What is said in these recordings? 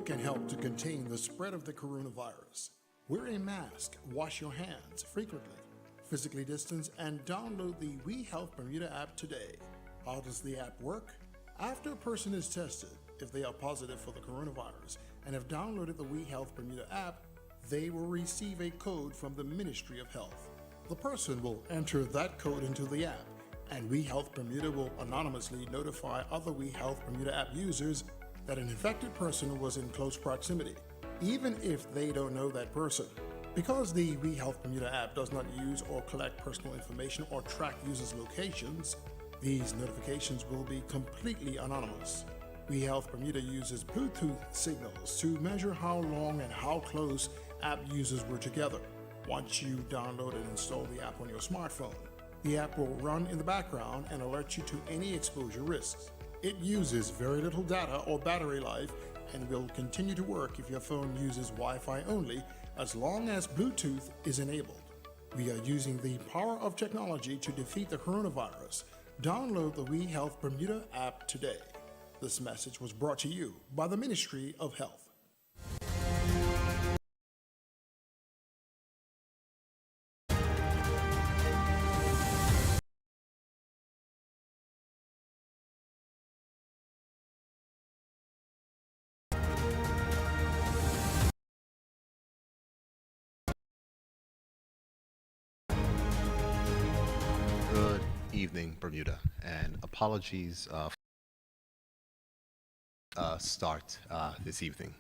can help to contain the spread of the coronavirus. Wear a mask, wash your hands frequently, physically distance, and download the We Health Bermuda app today. How does the app work? After a person is tested, if they are positive for the coronavirus and have downloaded the We Health Bermuda app, they will receive a code from the Ministry of Health. The person will enter that code into the app, and We Health Bermuda will anonymously notify other We Health Bermuda app users that an infected person was in close proximity, even if they don't know that person. Because the We Health Bermuda app does not use or collect personal information or track users' locations, these notifications will be completely anonymous. We Health Bermuda uses Bluetooth signals to measure how long and how close app users were together. Once you download and install the app on your smartphone, the app will run in the background and alert you to any exposure risks. It uses very little data or battery life and will continue to work if your phone uses Wi-Fi only, as long as Bluetooth is enabled. We are using the power of technology to defeat the coronavirus. Download the We Health Bermuda app today. This message was brought to you by the Ministry of Health. Good evening, Bermuda, and apologies for start this evening.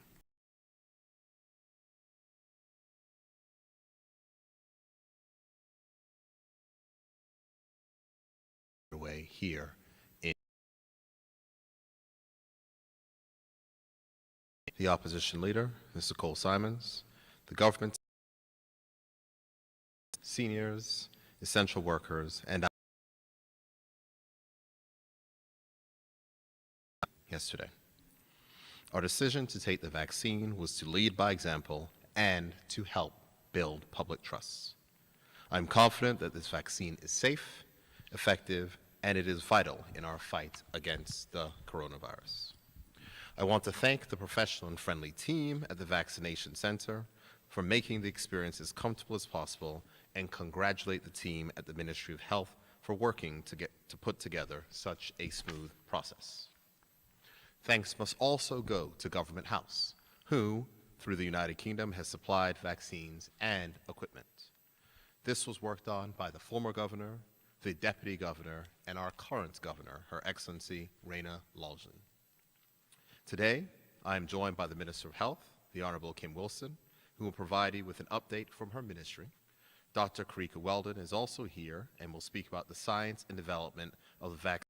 Way here in the opposition leader, Mr. Cole Simons, the government, seniors, essential workers, and yesterday. Our decision to take the vaccine was to lead by example and to help build public trust. I'm confident that this vaccine is safe, effective, and it is vital in our fight against the coronavirus. I want to thank the professional and friendly team at the Vaccination Center for making the experience as comfortable as possible, and congratulate the team at the Ministry of Health for working to put together such a smooth process. Thanks must also go to Government House, who, through the United Kingdom, has supplied vaccines and equipment. This was worked on by the former governor, the deputy governor, and our current governor, Her Excellency Raina Laljan. Today, I am joined by the Minister of Health, the Honorable Kim Wilson, who will provide you with an update from her ministry. Dr. Carika Weldon is also here and will speak about the science and development of the vaccine,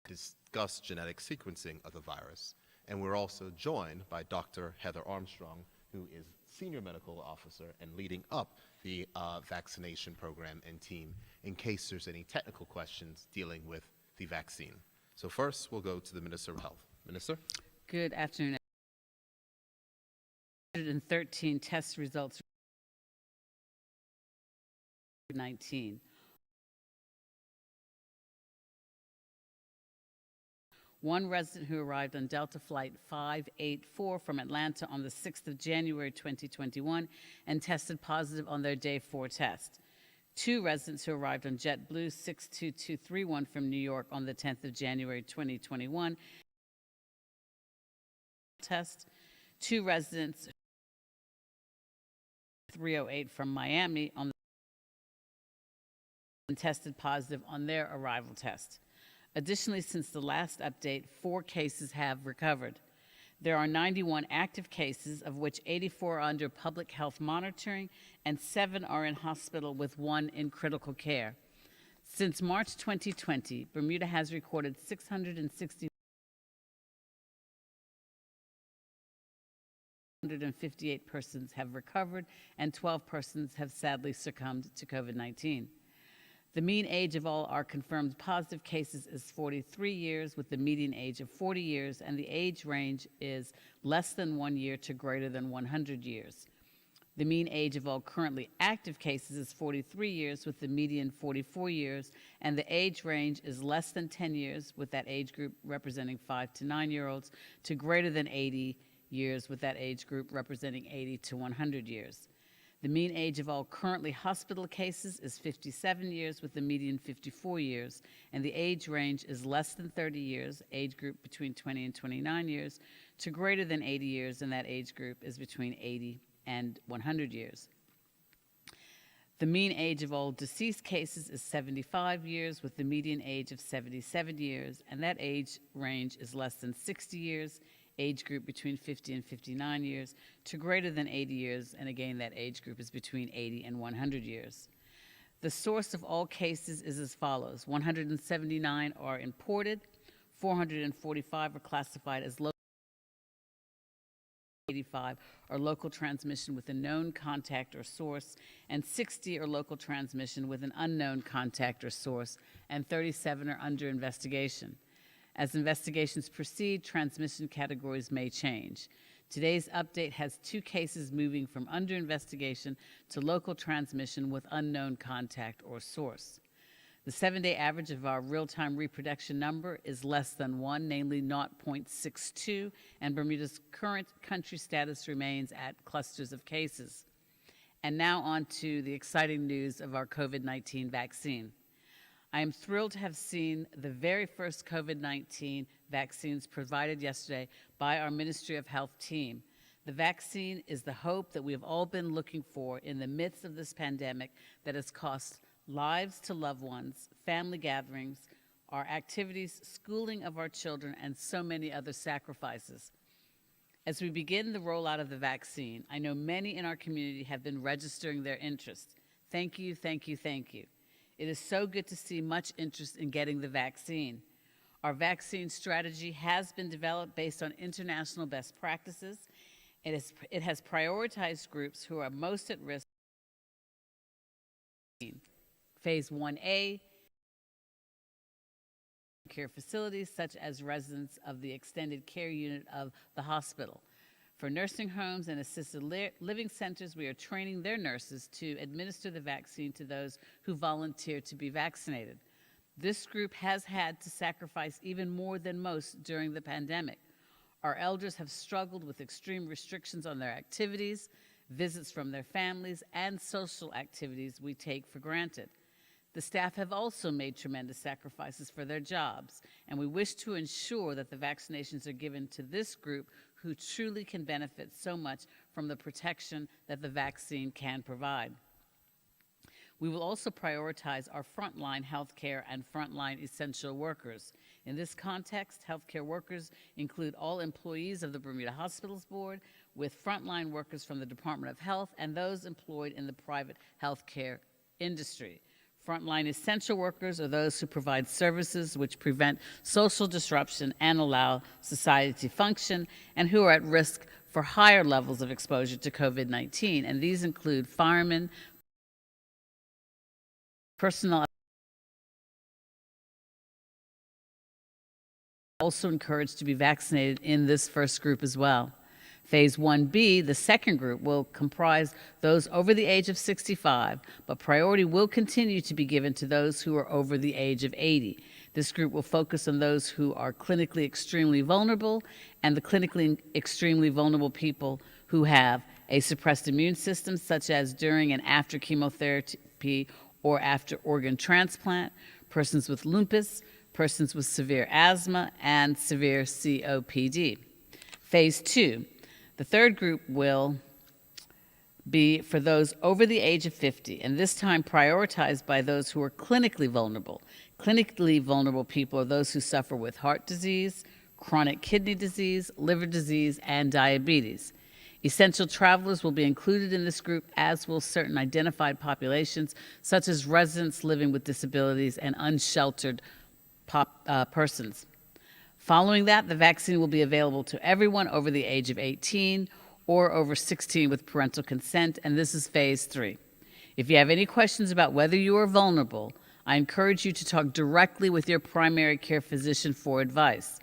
discuss genetic sequencing of the virus. And we're also joined by Dr. Heather Armstrong, who is Senior Medical Officer and leading up the vaccination program and team in case there's any technical questions dealing with the vaccine. So first, we'll go to the Minister of Health. Minister? Good afternoon. 113 test results for COVID-19. One resident who arrived on Delta Flight 584 from Atlanta on the 6th of January 2021 and tested positive on their day 4 test. 2 residents who arrived on JetBlue 62231 from New York on the 10th of January 2021 test. 2 residents 308 from Miami on the and tested positive on their arrival test. Additionally, since the last update, 4 cases have recovered. There are 91 active cases, of which 84 are under public health monitoring and 7 are in hospital, with 1 in critical care. Since March 2020, Bermuda has recorded 658 persons have recovered and 12 persons have sadly succumbed to COVID-19. The mean age of all our confirmed positive cases is 43 years, with the median age of 40 years, and the age range is less than 1 year to greater than 100 years. The mean age of all currently active cases is 43 years, with the median 44 years, and the age range is less than 10 years, with that age group representing 5 to 9-year-olds, to greater than 80 years, with that age group representing 80 to 100 years. The mean age of all currently hospital cases is 57 years, with the median 54 years, and the age range is less than 30 years, age group between 20 and 29 years, to greater than 80 years, and that age group is between 80 and 100 years. The mean age of all deceased cases is 75 years, with the median age of 77 years, and that age range is less than 60 years, age group between 50 and 59 years, to greater than 80 years, and again, that age group is between 80 and 100 years. The source of all cases is as follows: 179 are imported, 445 are classified as local, 85 are local transmission with a known contact or source, and 60 are local transmission with an unknown contact or source, and 37 are under investigation. As investigations proceed, transmission categories may change. Today's update has 2 cases moving from under investigation to local transmission with unknown contact or source. The 7-day average of our real-time reproduction number is less than 1, namely 0.62, and Bermuda's current country status remains at clusters of cases. And now on to the exciting news of our COVID-19 vaccine. I am thrilled to have seen the very first COVID-19 vaccines provided yesterday by our Ministry of Health team. The vaccine is the hope that we have all been looking for in the midst of this pandemic that has cost lives to loved ones, family gatherings, our activities, schooling of our children, and so many other sacrifices. As we begin the rollout of the vaccine, I know many in our community have been registering their interest. Thank you, thank you, thank you. It is so good to see much interest in getting the vaccine. Our vaccine strategy has been developed based on international best practices. It has prioritized groups who are most at risk. Phase 1A, care facilities such as residents of the extended care unit of the hospital. For nursing homes and assisted living centers, we are training their nurses to administer the vaccine to those who volunteer to be vaccinated. This group has had to sacrifice even more than most during the pandemic. Our elders have struggled with extreme restrictions on their activities, visits from their families, and social activities we take for granted. The staff have also made tremendous sacrifices for their jobs, and we wish to ensure that the vaccinations are given to this group who truly can benefit so much from the protection that the vaccine can provide. We will also prioritize our frontline healthcare and frontline essential workers. In this context, healthcare workers include all employees of the Bermuda Hospitals Board, with frontline workers from the Department of Health and those employed in the private healthcare industry. Frontline essential workers are those who provide services which prevent social disruption and allow society to function, and who are at risk for higher levels of exposure to COVID-19. And these include firemen, personnel, also encouraged to be vaccinated in this first group as well. Phase 1B, the second group, will comprise those over the age of 65, but priority will continue to be given to those who are over the age of 80. This group will focus on those who are clinically extremely vulnerable and the clinically extremely vulnerable people who have a suppressed immune system, such as during and after chemotherapy or after organ transplant, persons with lupus, persons with severe asthma, and severe COPD. Phase 2. The third group will be for those over the age of 50, and this time prioritized by those who are clinically vulnerable. Clinically vulnerable people are those who suffer with heart disease, chronic kidney disease, liver disease, and diabetes. Essential travelers will be included in this group, as will certain identified populations, such as residents living with disabilities and unsheltered persons. Following that, the vaccine will be available to everyone over the age of 18 or over 16 with parental consent, and this is phase 3. If you have any questions about whether you are vulnerable, I encourage you to talk directly with your primary care physician for advice.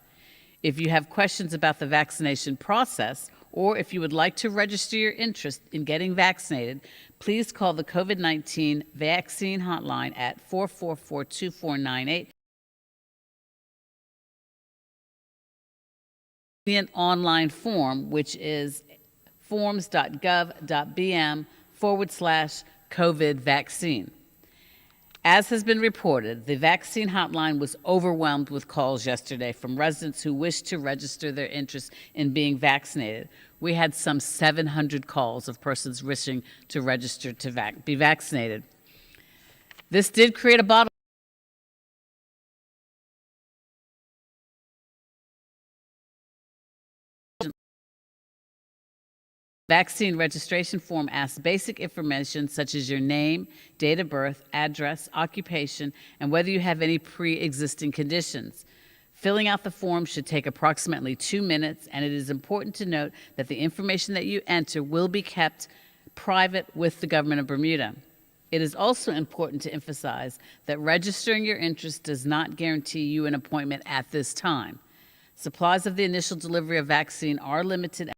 If you have questions about the vaccination process or if you would like to register your interest in getting vaccinated, please call the COVID-19 vaccine hotline at 444-2498. An online form, which is forms.gov.bm/COVID vaccine. As has been reported, the vaccine hotline was overwhelmed with calls yesterday from residents who wished to register their interest in being vaccinated. We had some 700 calls of persons wishing to register to be vaccinated. This did create a bottleneck. Vaccine registration form asks basic information such as your name, date of birth, address, occupation, and whether you have any pre-existing conditions. Filling out the form should take approximately 2 minutes, and it is important to note that the information that you enter will be kept private with the government of Bermuda. It is also important to emphasize that registering your interest does not guarantee you an appointment at this time. Supplies of the initial delivery of vaccine are limited.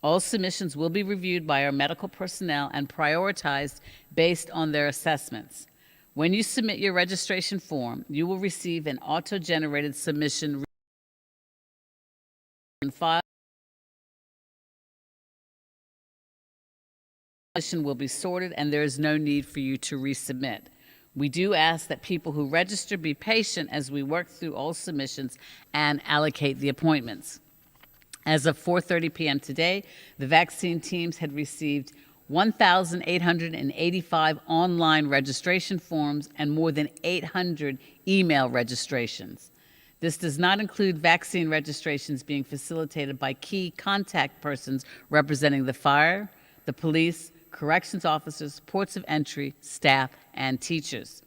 All submissions will be reviewed by our medical personnel and prioritized based on their assessments. When you submit your registration form, you will receive an auto-generated submission file. Submission will be sorted, and there is no need for you to resubmit. We do ask that people who register be patient as we work through all submissions and allocate the appointments. As of 4:30 p.m. today, the vaccine teams had received 1,885 online registration forms and more than 800 email registrations. This does not include vaccine registrations being facilitated by key contact persons representing the fire, the police, corrections officers, ports of entry, staff, and teachers.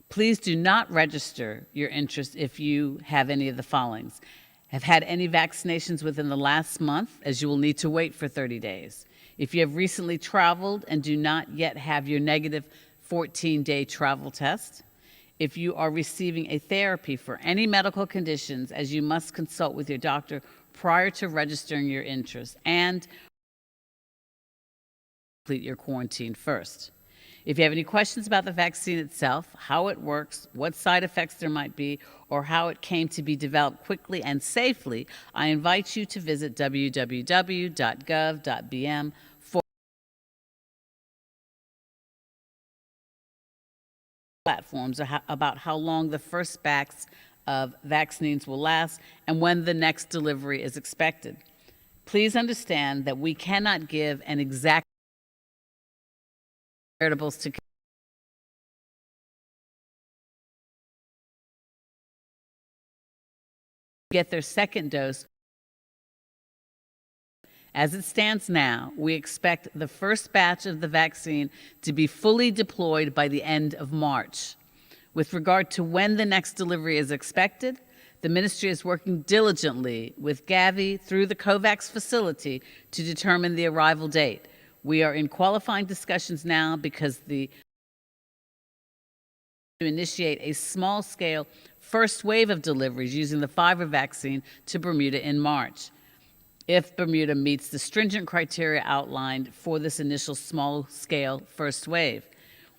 Please do not register your interest if you have any of the followings: have had any vaccinations within the last month, as you will need to wait for 30 days. If you have recently traveled and do not yet have your negative 14-day travel test. If you are receiving a therapy for any medical conditions, as you must consult with your doctor prior to registering your interest, and complete your quarantine first. If you have any questions about the vaccine itself, how it works, what side effects there might be, or how it came to be developed quickly and safely, I invite you to visit www.gov.bm platforms about how long the first batch of vaccines will last and when the next delivery is expected. Please understand that we cannot give an exact to get their second dose. As it stands now, we expect the first batch of the vaccine to be fully deployed by the end of March. With regard to when the next delivery is expected, the ministry is working diligently with Gavi through the COVAX facility to determine the arrival date. We are in qualifying discussions now because to initiate a small-scale first wave of deliveries using the Pfizer vaccine to Bermuda in March, if Bermuda meets the stringent criteria outlined for this initial small-scale first wave.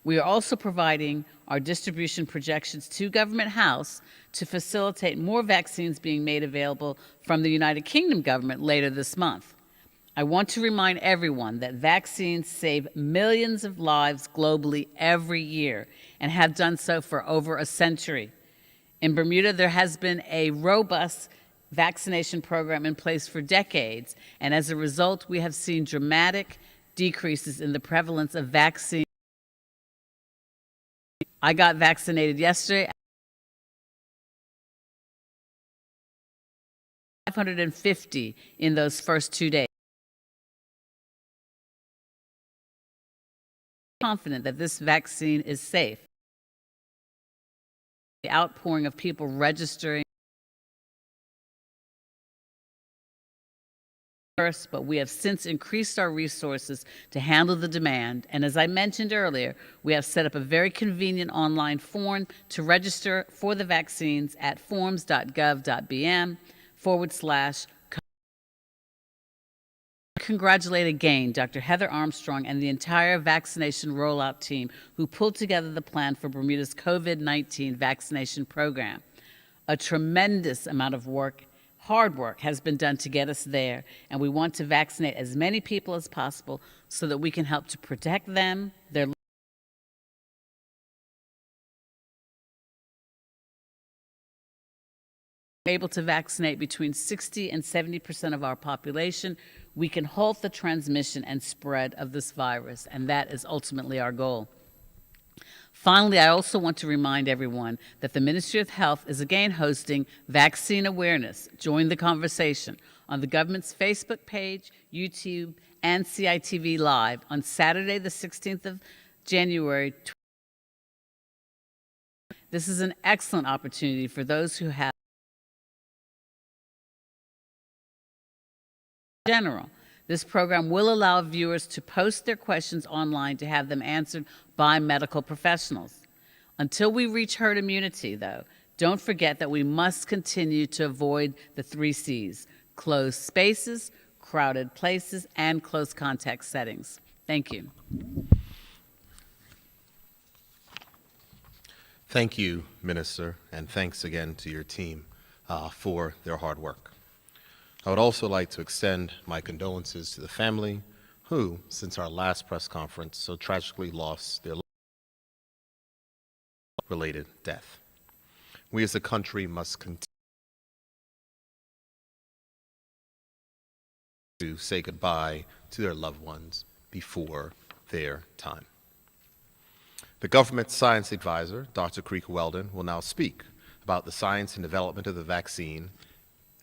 We are also providing our distribution projections to Government House to facilitate more vaccines being made available from the United Kingdom government later this month. I want to remind everyone that vaccines save millions of lives globally every year and have done so for over a century. In Bermuda, there has been a robust vaccination program in place for decades, and as a result, we have seen dramatic decreases in the prevalence of vaccine. I got vaccinated yesterday. 550 in those first 2 days. Confident that this vaccine is safe. The outpouring of people registering first, but we have since increased our resources to handle the demand. And as I mentioned earlier, we have set up a very convenient online form to register for the vaccines at forms.gov.bm Congratulate again Dr. Heather Armstrong and the entire vaccination rollout team who pulled together the plan for Bermuda's COVID-19 vaccination program. A tremendous amount of work, hard work, has been done to get us there, and we want to vaccinate as many people as possible so that we can help to protect them, their able to vaccinate between 60 and 70% of our population, we can halt the transmission and spread of this virus, and that is ultimately our goal. Finally, I also want to remind everyone that the Ministry of Health is again hosting Vaccine Awareness, Join the Conversation, on the government's Facebook page, YouTube, and CITV Live on Saturday, the 16th of January. This is an excellent opportunity for those who have general. This program will allow viewers to post their questions online to have them answered by medical professionals. Until we reach herd immunity, though, don't forget that we must continue to avoid the 3 C's: closed spaces, crowded places, and close contact settings. Thank you. Thank you, Minister, and thanks again to your team for their hard work. I would also like to extend my condolences to the family who, since our last press conference, so tragically lost their related death. We as a country must continue to say goodbye to their loved ones before their time. The government science advisor, Dr. Carika Weldon, will now speak about the science and development of the vaccine,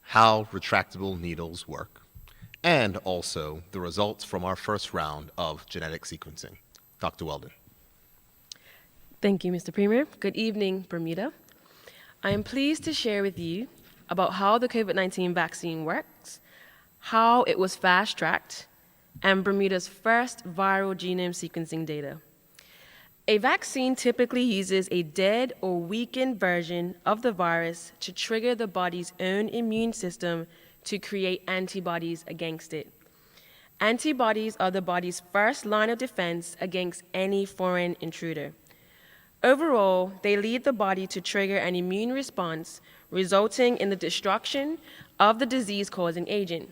how retractable needles work, and also the results from our first round of genetic sequencing. Dr. Weldon. Thank you, Mr. Premier. Good evening, Bermuda. I am pleased to share with you about how the COVID-19 vaccine works, how it was fast-tracked, and Bermuda's first viral genome sequencing data. A vaccine typically uses a dead or weakened version of the virus to trigger the body's own immune system to create antibodies against it. Antibodies are the body's first line of defense against any foreign intruder. Overall, they lead the body to trigger an immune response, resulting in the destruction of the disease-causing agent.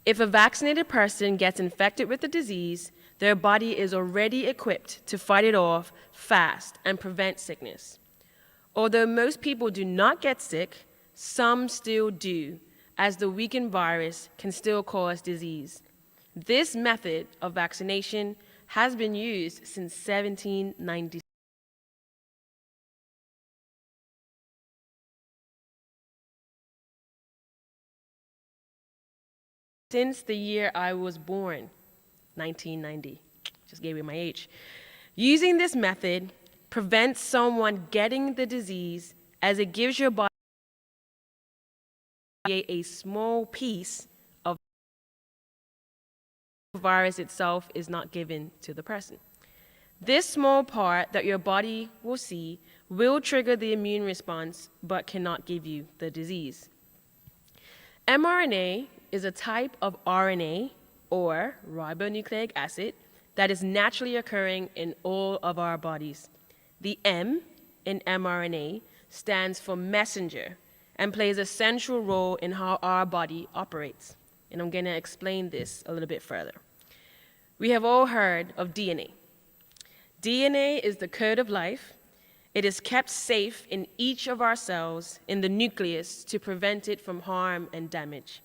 If a vaccinated person gets infected with the disease, their body is already equipped to fight it off fast and prevent sickness. Although most people do not get sick, some still do, as the weakened virus can still cause disease. This method of vaccination has been used since 1796. Since the year I was born, 1990, just gave you my age. Using this method prevents someone getting the disease, as it gives your body a small piece of the virus itself is not given to the person. This small part that your body will see will trigger the immune response, but cannot give you the disease. mRNA is a type of RNA, or ribonucleic acid, that is naturally occurring in all of our bodies. The M in mRNA stands for messenger and plays a central role in how our body operates. And I'm going to explain this a little bit further. We have all heard of DNA. DNA is the code of life. It is kept safe in each of our cells in the nucleus to prevent it from harm and damage.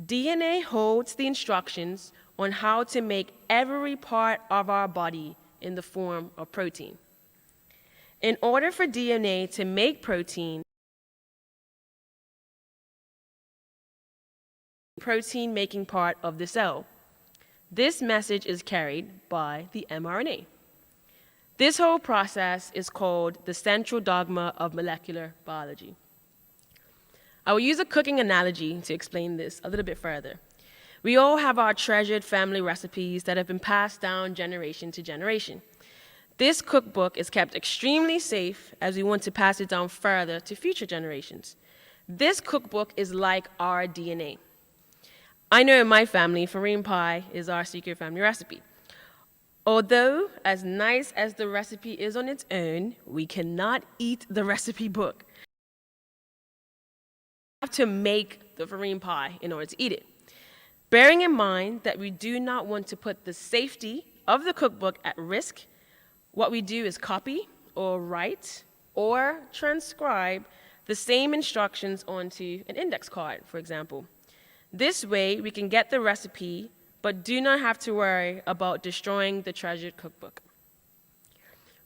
DNA holds the instructions on how to make every part of our body in the form of protein. In order for DNA to make protein making part of the cell, this message is carried by the mRNA. This whole process is called the central dogma of molecular biology. I will use a cooking analogy to explain this a little bit further. We all have our treasured family recipes that have been passed down generation to generation. This cookbook is kept extremely safe as we want to pass it down further to future generations. This cookbook is like our DNA. I know in my family, farine pie is our secret family recipe. Although, as nice as the recipe is on its own, we cannot eat the recipe book. We have to make the farine pie in order to eat it. Bearing in mind that we do not want to put the safety of the cookbook at risk, what we do is copy or write or transcribe the same instructions onto an index card, for example. This way, we can get the recipe, but do not have to worry about destroying the treasured cookbook.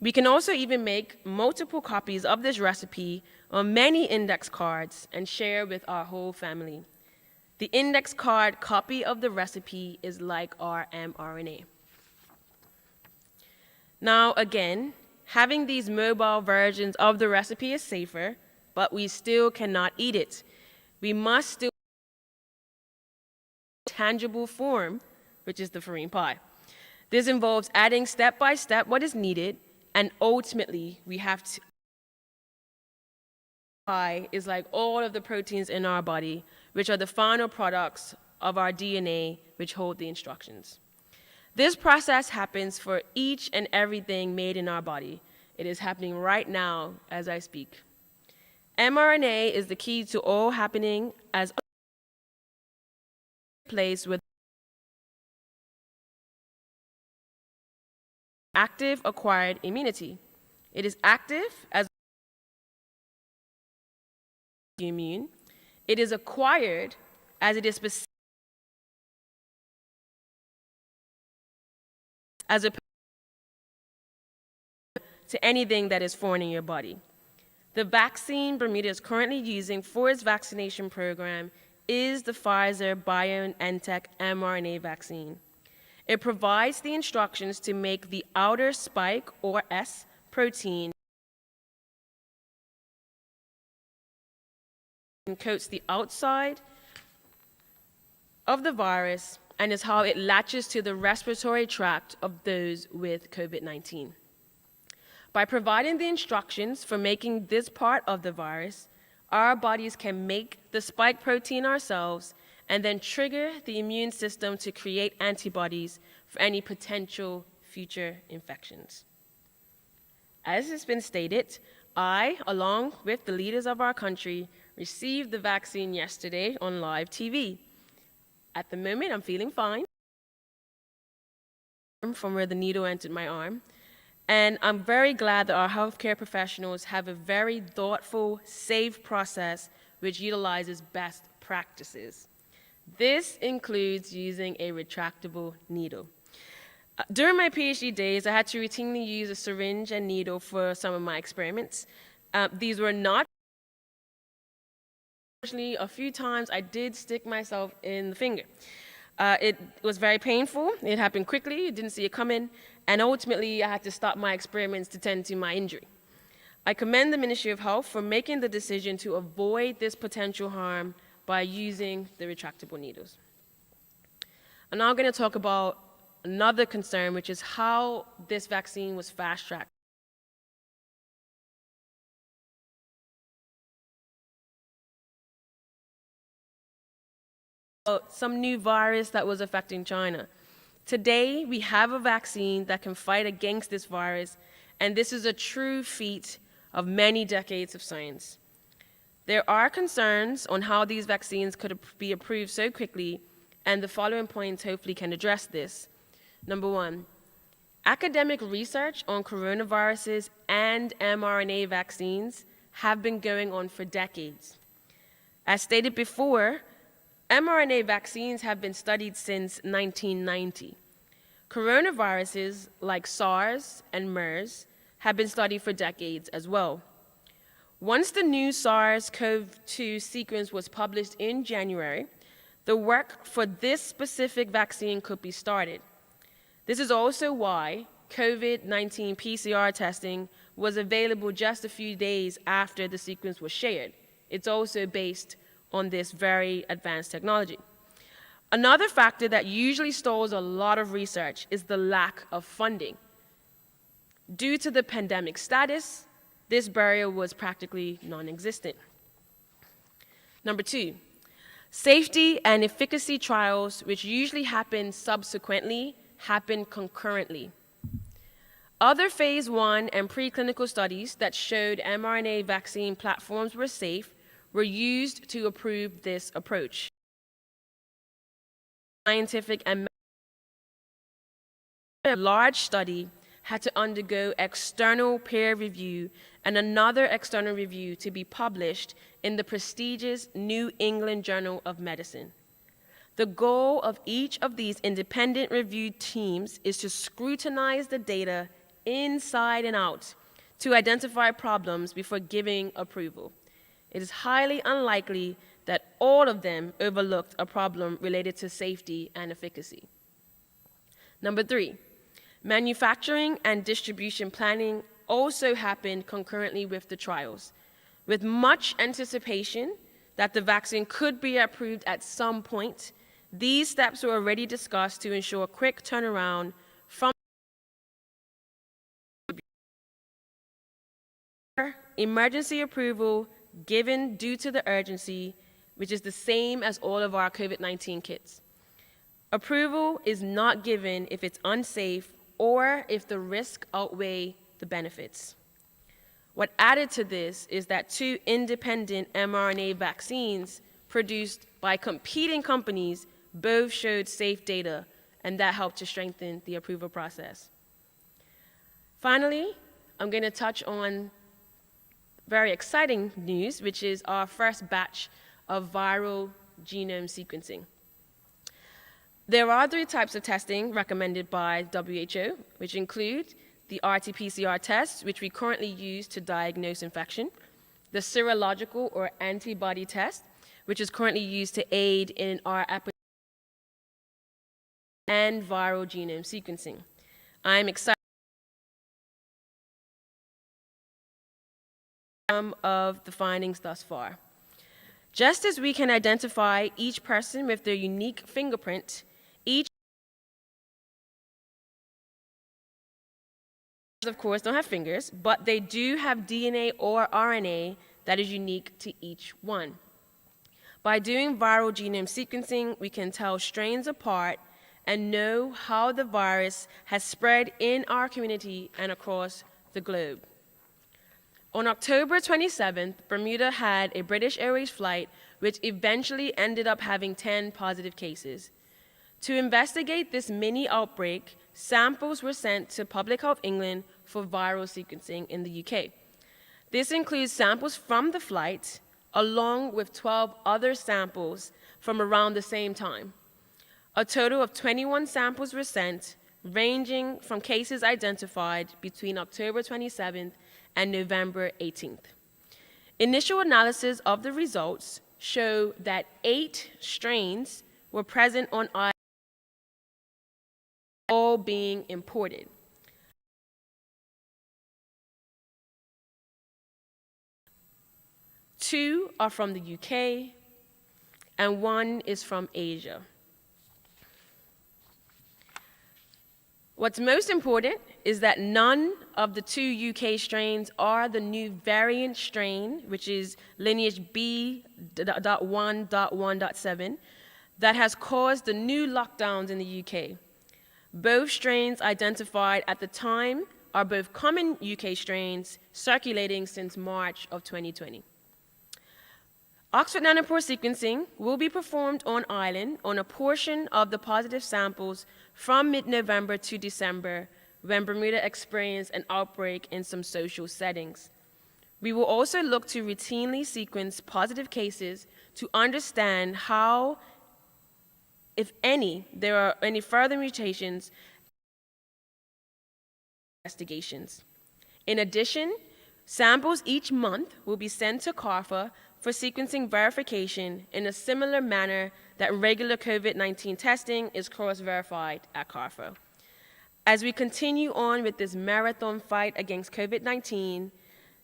We can also even make multiple copies of this recipe on many index cards and share with our whole family. The index card copy of the recipe is like our mRNA. Now, again, having these mobile versions of the recipe is safer, but we still cannot eat it. We must still tangible form, which is the farine pie. This involves adding step by step what is needed, and ultimately we have to. Pie is like all of the proteins in our body, which are the final products of our DNA, which hold the instructions. This process happens for each and everything made in our body. It is happening right now as I speak. mRNA is the key to all happening as place with active acquired immunity. It is active as immune. It is acquired as it is specific as opposed to anything that is foreign in your body. The vaccine Bermuda is currently using for its vaccination program is the Pfizer BioNTech mRNA vaccine. It provides the instructions to make the outer spike, or S, protein and coats the outside of the virus and is how it latches to the respiratory tract of those with COVID-19. By providing the instructions for making this part of the virus, our bodies can make the spike protein ourselves and then trigger the immune system to create antibodies for any potential future infections. As has been stated, I, along with the leaders of our country, received the vaccine yesterday on live TV. At the moment, I'm feeling fine from where the needle entered my arm. And I'm very glad that our healthcare professionals have a very thoughtful, safe process which utilizes best practices. This includes using a retractable needle. During my PhD days, I had to routinely use a syringe and needle for some of my experiments. These were not. Unfortunately, a few times I did stick myself in the finger. It was very painful. It happened quickly. Didn't see it coming. And ultimately, I had to stop my experiments to tend to my injury. I commend the Ministry of Health for making the decision to avoid this potential harm by using the retractable needles. I'm now going to talk about another concern, which is how this vaccine was fast-tracked. Some new virus that was affecting China. Today, we have a vaccine that can fight against this virus, and this is a true feat of many decades of science. There are concerns on how these vaccines could be approved so quickly, and the following points hopefully can address this. Number one, academic research on coronaviruses and mRNA vaccines have been going on for decades. As stated before, mRNA vaccines have been studied since 1990. Coronaviruses like SARS and MERS have been studied for decades as well. Once the new SARS-CoV-2 sequence was published in January, the work for this specific vaccine could be started. This is also why COVID-19 PCR testing was available just a few days after the sequence was shared. It's also based on this very advanced technology. Another factor that usually stalls a lot of research is the lack of funding. Due to the pandemic status, this barrier was practically non-existent. Number 2, safety and efficacy trials, which usually happen subsequently, happen concurrently. Other phase 1 and preclinical studies that showed mRNA vaccine platforms were safe were used to approve this approach. Scientific and a large study had to undergo external peer review and another external review to be published in the prestigious New England Journal of Medicine. The goal of each of these independent review teams is to scrutinize the data inside and out to identify problems before giving approval. It is highly unlikely that all of them overlooked a problem related to safety and efficacy. Number 3, manufacturing and distribution planning also happened concurrently with the trials, with much anticipation that the vaccine could be approved at some point. These steps were already discussed to ensure a quick turnaround from emergency approval given due to the urgency, which is the same as all of our COVID-19 kits. Approval is not given if it's unsafe or if the risk outweigh the benefits. What added to this is that 2 independent mRNA vaccines produced by competing companies both showed safe data, and that helped to strengthen the approval process. Finally, I'm going to touch on very exciting news, which is our first batch of viral genome sequencing. There are 3 types of testing recommended by WHO, which include the RT-PCR test, which we currently use to diagnose infection, the serological or antibody test, which is currently used to aid in our and viral genome sequencing. I'm excited some of the findings thus far. Just as we can identify each person with their unique fingerprint, each of course don't have fingers, but they do have DNA or RNA that is unique to each one. By doing viral genome sequencing, we can tell strains apart and know how the virus has spread in our community and across the globe. On October 27th, Bermuda had a British Airways flight which eventually ended up having 10 positive cases. To investigate this mini outbreak, samples were sent to Public Health England for viral sequencing in the UK. This includes samples from the flight, along with 12 other samples from around the same time. A total of 21 samples were sent, ranging from cases identified between October 27th and November 18th. Initial analysis of the results show that 8 strains were present on island, all being imported. Two are from the UK, and 1 is from Asia. What's most important is that none of the 2 UK strains are the new variant strain, which is lineage B.1.1.7, that has caused the new lockdowns in the UK. Both strains identified at the time are both common UK strains circulating since March of 2020. Oxford nanopore sequencing will be performed on island on a portion of the positive samples from mid-November to December, when Bermuda experienced an outbreak in some social settings. We will also look to routinely sequence positive cases to understand how, if any, there are any further mutations investigations. In addition, samples each month will be sent to CARFA for sequencing verification in a similar manner that regular COVID-19 testing is cross-verified at CARFA. As we continue on with this marathon fight against COVID-19,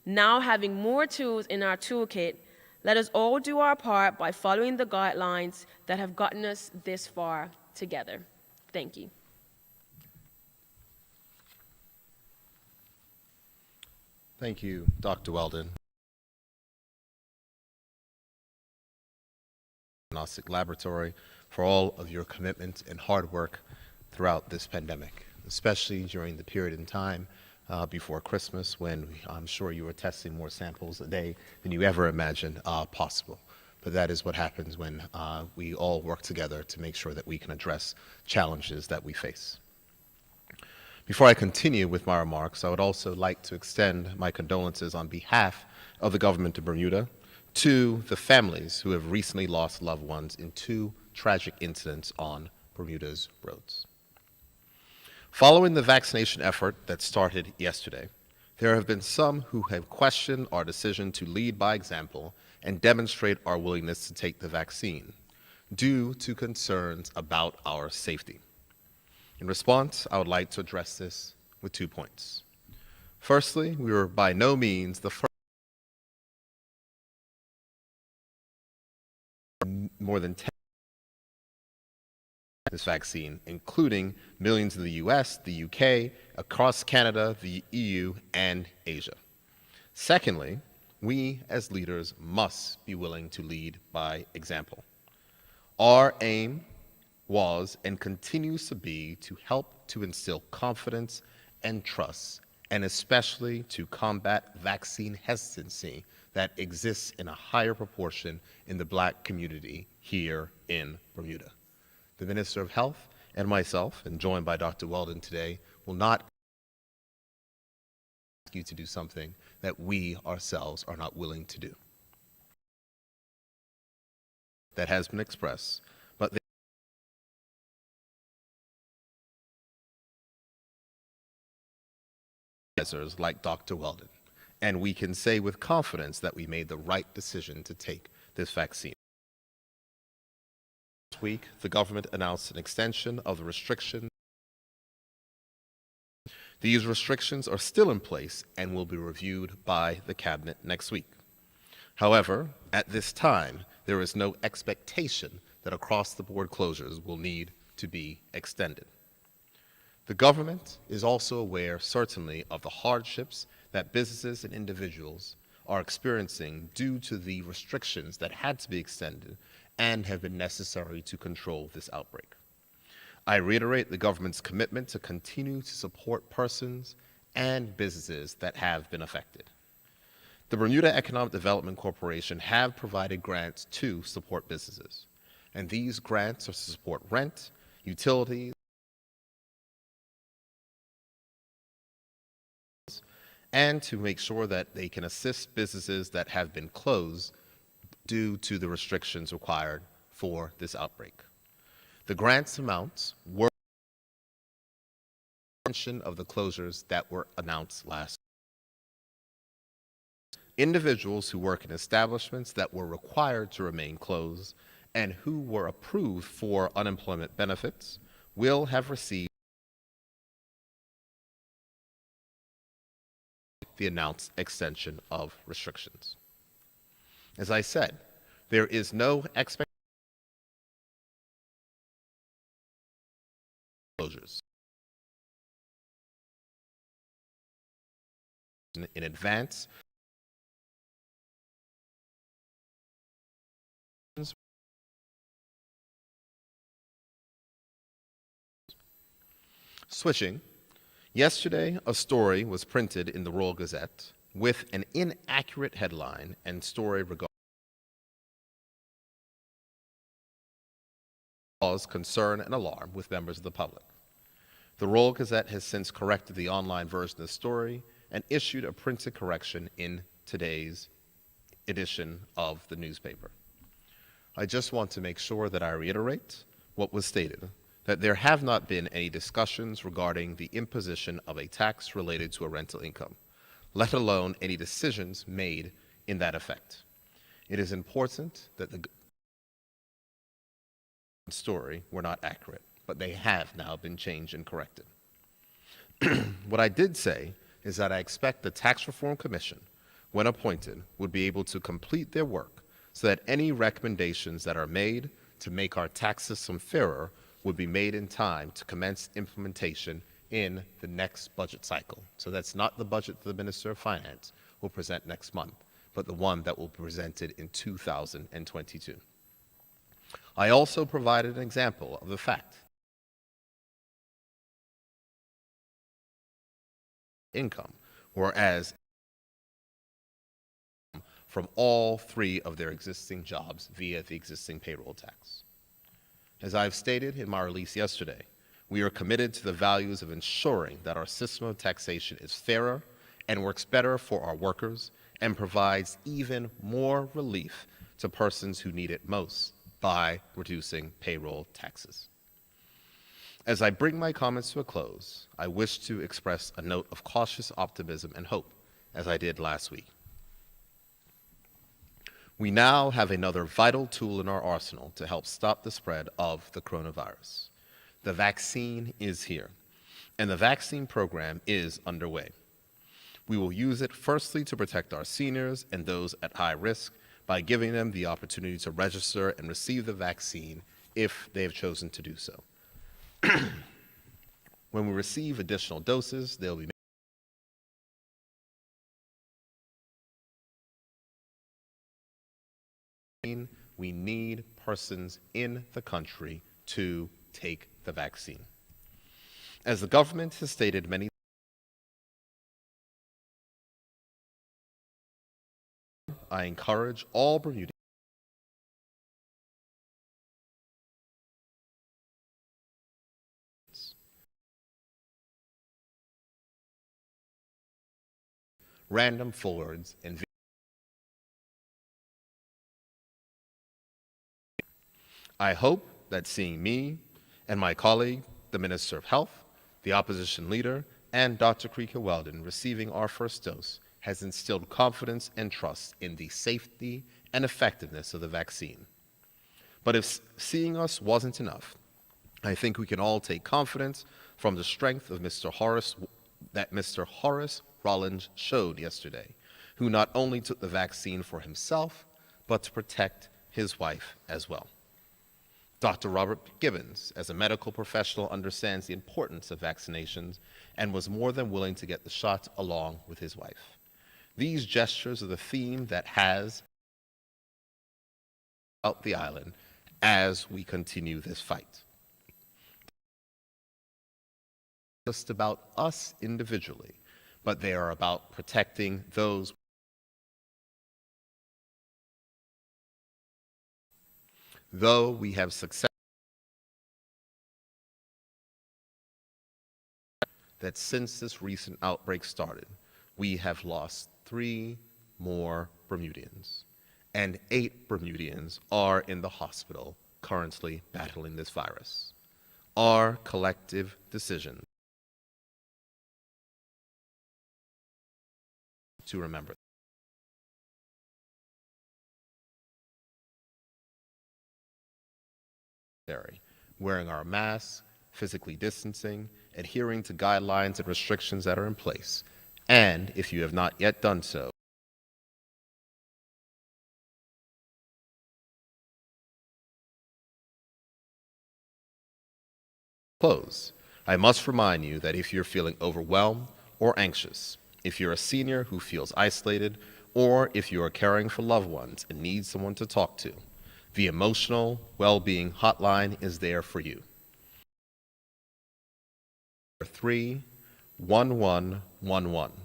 now having more tools in our toolkit, let us all do our part by following the guidelines that have gotten us this far together. Thank you. Thank you, Dr. Weldon. Diagnostic Laboratory for all of your commitment and hard work throughout this pandemic, especially during the period in time before Christmas when I'm sure you were testing more samples a day than you ever imagined possible. But that is what happens when we all work together to make sure that we can address challenges that we face. Before I continue with my remarks, I would also like to extend my condolences on behalf of the government of Bermuda to the families who have recently lost loved ones in two tragic incidents on Bermuda's roads. Following the vaccination effort that started yesterday, there have been some who have questioned our decision to lead by example and demonstrate our willingness to take the vaccine due to concerns about our safety. In response, I would like to address this with 2 points. Firstly, we were by no means the first. More than 10 this vaccine, including millions in the US, the UK, across Canada, the EU, and Asia. Secondly, we as leaders must be willing to lead by example. Our aim was and continues to be to help to instill confidence and trust, and especially to combat vaccine hesitancy that exists in a higher proportion in the Black community here in Bermuda. The Minister of Health and myself, and joined by Dr. Weldon today, will not ask you to do something that we ourselves are not willing to do. That has been expressed, but advisors like Dr. Weldon, and we can say with confidence that we made the right decision to take this vaccine. Last week, the government announced an extension of the restriction. These restrictions are still in place and will be reviewed by the Cabinet next week. However, at this time, there is no expectation that across-the-board closures will need to be extended. The government is also aware, certainly, of the hardships that businesses and individuals are experiencing due to the restrictions that had to be extended and have been necessary to control this outbreak. I reiterate the government's commitment to continue to support persons and businesses that have been affected. The Bermuda Economic Development Corporation have provided grants to support businesses, and these grants are to support rent, utilities, and to make sure that they can assist businesses that have been closed due to the restrictions required for this outbreak. The grants amounts were of the closures that were announced last. Individuals who work in establishments that were required to remain closed and who were approved for unemployment benefits will have received the announced extension of restrictions. As I said, there is no expectation of closures. In advance, switching, yesterday a story was printed in the Royal Gazette with an inaccurate headline and story regarding caused concern and alarm with members of the public. The Royal Gazette has since corrected the online version of the story and issued a printed correction in today's edition of the newspaper. I just want to make sure that I reiterate what was stated, that there have not been any discussions regarding the imposition of a tax related to a rental income, let alone any decisions made in that effect. It is important that the story were not accurate, but they have now been changed and corrected. What I did say is that I expect the Tax Reform Commission, when appointed, would be able to complete their work so that any recommendations that are made to make our tax system fairer would be made in time to commence implementation in the next budget cycle. So that's not the budget that the Minister of Finance will present next month, but the one that will be presented in 2022. I also provided an example of the fact income, whereas from all three of their existing jobs via the existing payroll tax. As I've stated in my release yesterday, we are committed to the values of ensuring that our system of taxation is fairer and works better for our workers and provides even more relief to persons who need it most by reducing payroll taxes. As I bring my comments to a close, I wish to express a note of cautious optimism and hope, as I did last week. We now have another vital tool in our arsenal to help stop the spread of the coronavirus. The vaccine is here, and the vaccine program is underway. We will use it firstly to protect our seniors and those at high risk by giving them the opportunity to register and receive the vaccine if they have chosen to do so. When we receive additional doses, they'll be we need persons in the country to take the vaccine. As the government has stated many I encourage all Bermudians random forwards and I hope that seeing me and my colleague, the Minister of Health, the opposition leader, and Dr. Carika Weldon receiving our first dose has instilled confidence and trust in the safety and effectiveness of the vaccine. But if seeing us wasn't enough, I think we can all take confidence from the strength of Mr. Horace Rollins showed yesterday, who not only took the vaccine for himself, but to protect his wife as well. Dr. Robert Gibbons, as a medical professional, understands the importance of vaccinations and was more than willing to get the shot along with his wife. These gestures are the theme that has out the island as we continue this fight. Just about us individually, but they are about protecting those. Though we have success that since this recent outbreak started, we have lost 3 more Bermudians, and 8 Bermudians are in the hospital currently battling this virus. Our collective decision to remember. Wearing our masks, physically distancing, adhering to guidelines and restrictions that are in place. And if you have not yet done so, close. I must remind you that if you're feeling overwhelmed or anxious, if you're a senior who feels isolated, or if you are caring for loved ones and need someone to talk to, the Emotional Well-Being Hotline is there for you. 31111,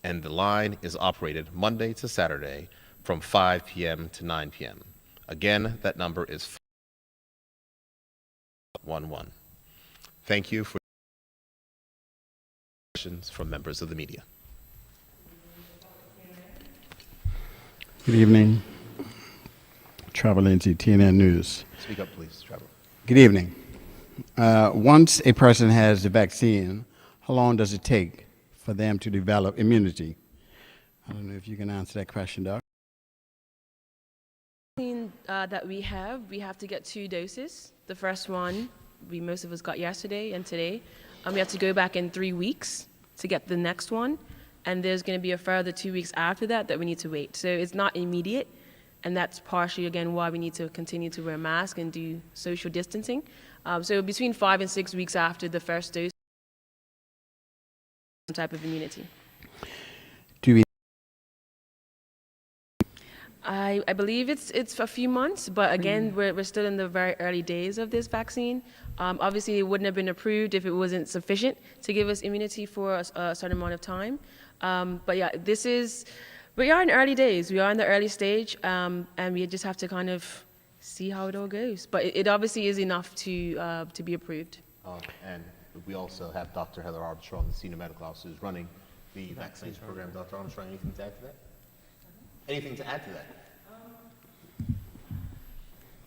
and the line is operated Monday to Saturday from 5 p.m. to 9 p.m. Again, that number is 11. Thank you for questions from members of the media. Good evening. Trevor Lindsay, TNN News. Speak up, please, Trevor. Good evening. Once a person has the vaccine, how long does it take for them to develop immunity? I don't know if you can answer that question, Doc. That we have to get 2 doses. The first one, most of us got yesterday and today. We have to go back in 3 weeks to get the next one. And there's going to be a further 2 weeks after that we need to wait. So it's not immediate. And that's partially, again, why we need to continue to wear masks and do social distancing. So between 5 and 6 weeks after the first dose, some type of immunity. I believe it's a few months, but again, we're still in the very early days of this vaccine. Obviously, it wouldn't have been approved if it wasn't sufficient to give us immunity for a certain amount of time. But yeah, we are in early days. We are in the early stage, and we just have to kind of see how it all goes. But it obviously is enough to be approved. And we also have Dr. Heather Armstrong, the senior medical officer, who's running the vaccines program. Dr. Armstrong, anything to add to that? Anything to add to that?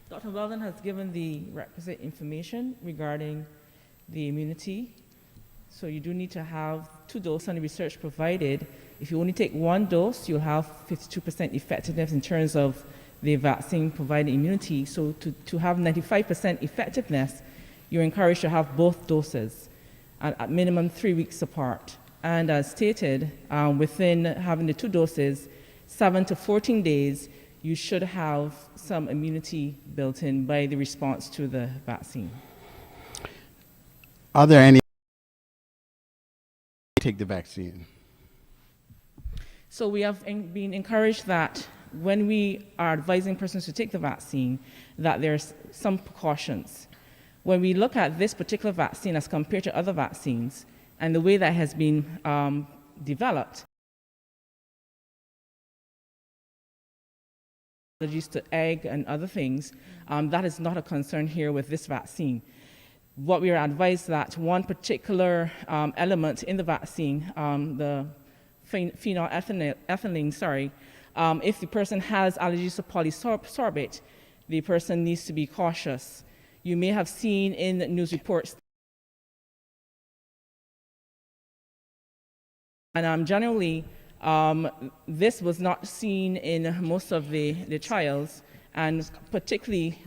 Dr. Weldon has given the requisite information regarding the immunity. So you do need to have 2 doses, and the research provided if you only take 1 dose, you'll have 52% effectiveness in terms of the vaccine providing immunity. So to have 95% effectiveness, you're encouraged to have both doses at minimum 3 weeks apart. And as stated, within having the 2 doses, 7 to 14 days, you should have some immunity built in by the response to the vaccine. Are there any take the vaccine? So we have been encouraged that when we are advising persons to take the vaccine, that there's some precautions. When we look at this particular vaccine as compared to other vaccines and the way that has been developed, allergies to egg and other things, that is not a concern here with this vaccine. What we are advised that one particular element in the vaccine, the phenylethylamine, if the person has allergies to polysorbate, the person needs to be cautious. You may have seen in news reports, and generally, this was not seen in most of the trials, and particularly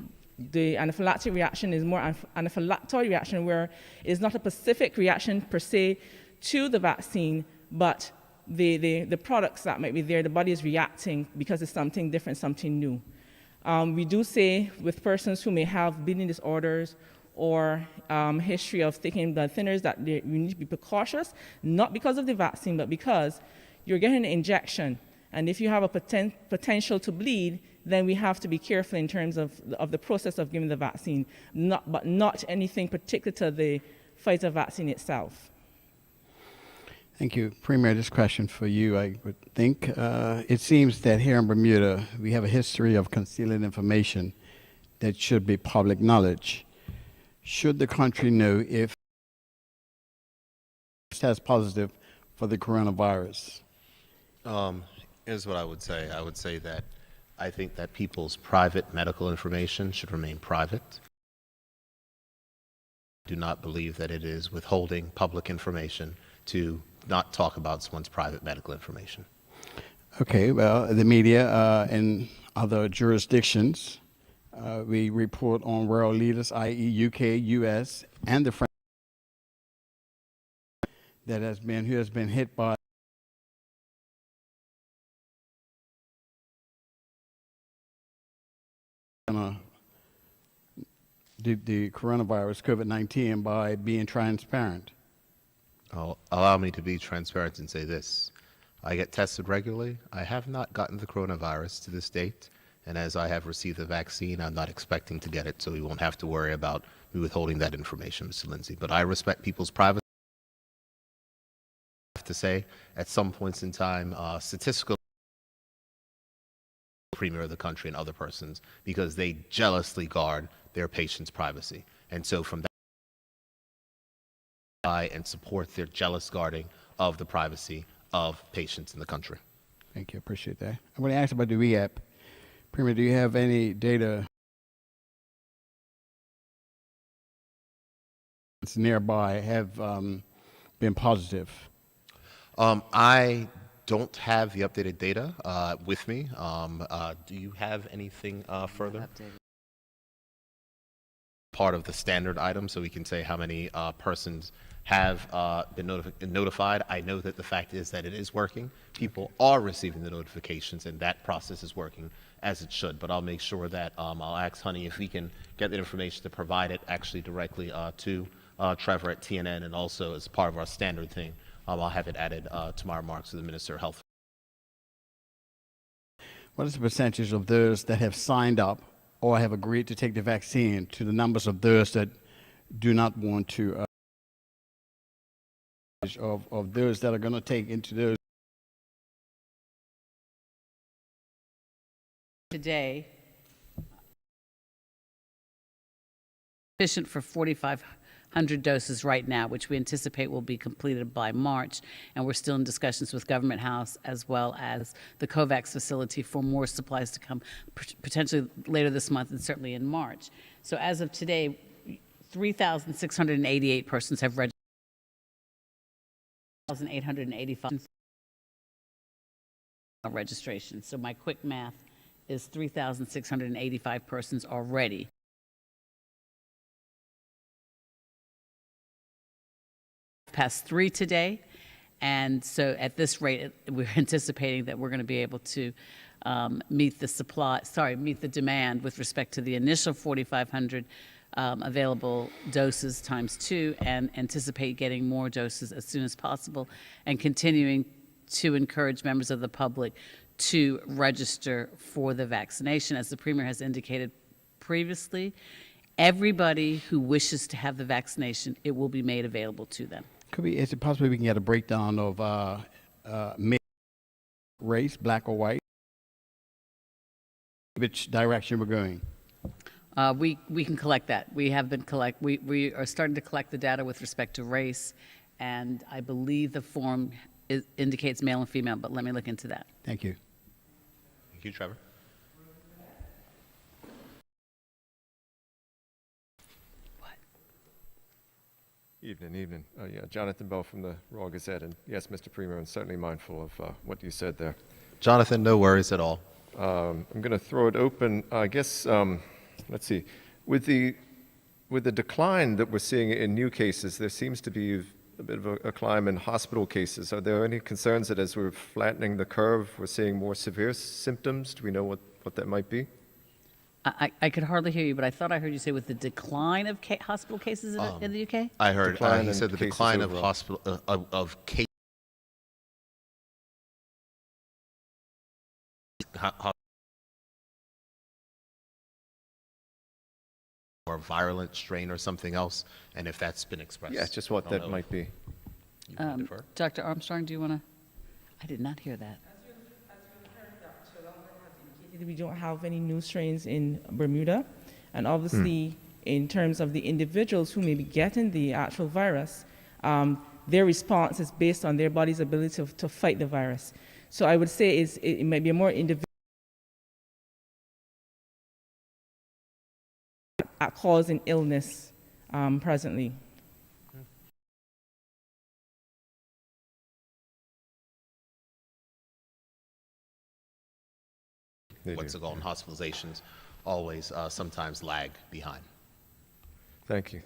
the anaphylactic reaction is more anaphylactoid reaction, where it's not a specific reaction per se to the vaccine, but the products that might be there, the body is reacting because it's something different, something new. We do say with persons who may have bleeding disorders or history of taking blood thinners that we need to be precautious, not because of the vaccine, but because you're getting an injection, and if you have a potential to bleed, then we have to be careful in terms of the process of giving the vaccine, but not anything particular to the Pfizer vaccine itself. Thank you. Premier, this question for you, I would think. It seems that here in Bermuda, we have a history of concealing information that should be public knowledge. Should the country know if it tests positive for the coronavirus? Here's what I would say. I would say that I think that people's private medical information should remain private. I do not believe that it is withholding public information to not talk about someone's private medical information. Okay, well, the media in other jurisdictions, we report on world leaders, i.e. UK, US, and the French who has been hit by the coronavirus, COVID-19, by being transparent. Allow me to be transparent and say this. I get tested regularly. I have not gotten the coronavirus to this date, and as I have received the vaccine, I'm not expecting to get it, so we won't have to worry about me withholding that information, Mr. Lindsay. But I respect people's privacy. I have to say, at some points in time, statistical premier of the country and other persons, because they jealously guard their patients' privacy. And so from that, and support their jealous guarding of the privacy of patients in the country. Thank you, appreciate that. I want to ask about the rehab. Premier, do you have any data that's nearby have been positive? I don't have the updated data with me. Do you have anything further? Part of the standard item, so we can say how many persons have been notified. I know that the fact is that it is working. People are receiving the notifications, and that process is working as it should. But I'll make sure that I'll ask Honey if we can get the information to provide it actually directly to Trevor at TNN, and also as part of our standard thing, I'll have it added to my remarks to the Minister of Health. what is the percentage of those that have signed up or have agreed to take the vaccine to the numbers of those that do not want to, of those that are going to take into those? Today, sufficient for 4,500 doses right now, which we anticipate will be completed by March, and we're still in discussions with Government House as well as the COVAX facility for more supplies to come potentially later this month and certainly in March. So as of today, 3,688 persons have registered, 1,885 registration. So my quick math is 3,685 persons already. Past 3 today, and so at this rate, we're anticipating that we're going to be able to meet the demand with respect to the initial 4,500 available doses times 2, and anticipate getting more doses as soon as possible, and continuing to encourage members of the public to register for the vaccination. As the Premier has indicated previously, everybody who wishes to have the vaccination, it will be made available to them. Is it possible we can get a breakdown of race, black or white? Which direction we're going? We can collect that. We have been we are starting to collect the data with respect to race, and I believe the form indicates male and female, but let me look into that. Thank you. Thank you, Trevor. Evening. Yeah, Jonathan Bell from the Raw Gazette, and yes, Mr. Premier, I'm certainly mindful of what you said there. Jonathan, no worries at all. I'm going to throw it open. I guess, let's see, with the decline that we're seeing in new cases, there seems to be a bit of a climb in hospital cases. Are there any concerns that as we're flattening the curve, we're seeing more severe symptoms? Do we know what that might be? I could hardly hear you, but I thought I heard you say with the decline of hospital cases in the UK? I heard Decline he in said the cases decline of overall. hospital of case. Or virulent strain or something else, and if that's been expressed. Yeah, just what I don't that know. might be. You can defer. Dr. Armstrong, do you want to? I did not hear that. We don't have any new strains in Bermuda, and obviously in terms of the individuals who may be getting the actual virus, their response is based on their body's ability to fight the virus. So I would say it might be a more individual at causing illness presently. What's it called? Hospitalizations always sometimes lag behind. Thank you.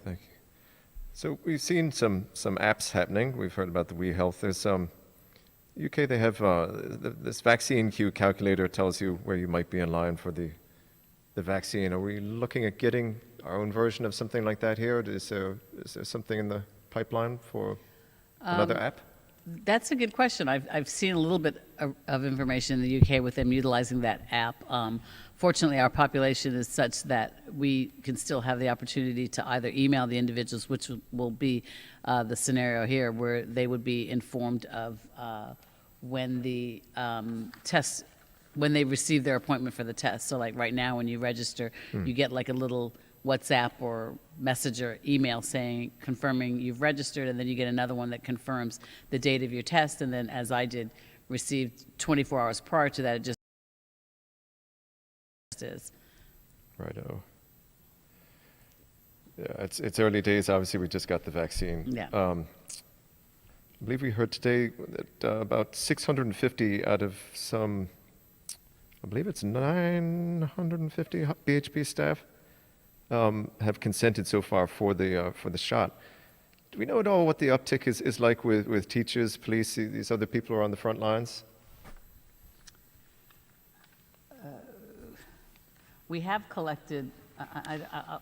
So we've seen some apps happening. We've heard about the We Health. There's UK. They have this vaccine queue calculator tells you where you might be in line for the vaccine. Are we looking at getting our own version of something like that here? Is there something in the pipeline for another app? That's a good question. I've seen a little bit of information in the UK with them utilizing that app. Fortunately, our population is such that we can still have the opportunity to either email the individuals, which will be the scenario here, where they would be informed of when the test, when they receive their appointment for the test. So like right now, when you register, you get like a little WhatsApp or message or email saying, confirming you've registered, and then you get another one that confirms the date of your test, and then, as I did, received 24 hours prior to that, it just is. Righto. Yeah, it's early days. Obviously, we just got the vaccine. Yeah. I believe we heard today that about 650 out of some, I believe it's 950 BHP staff have consented so far for the shot. Do we know at all what the uptick is like with teachers, police, these other people who are on the front lines? We have collected,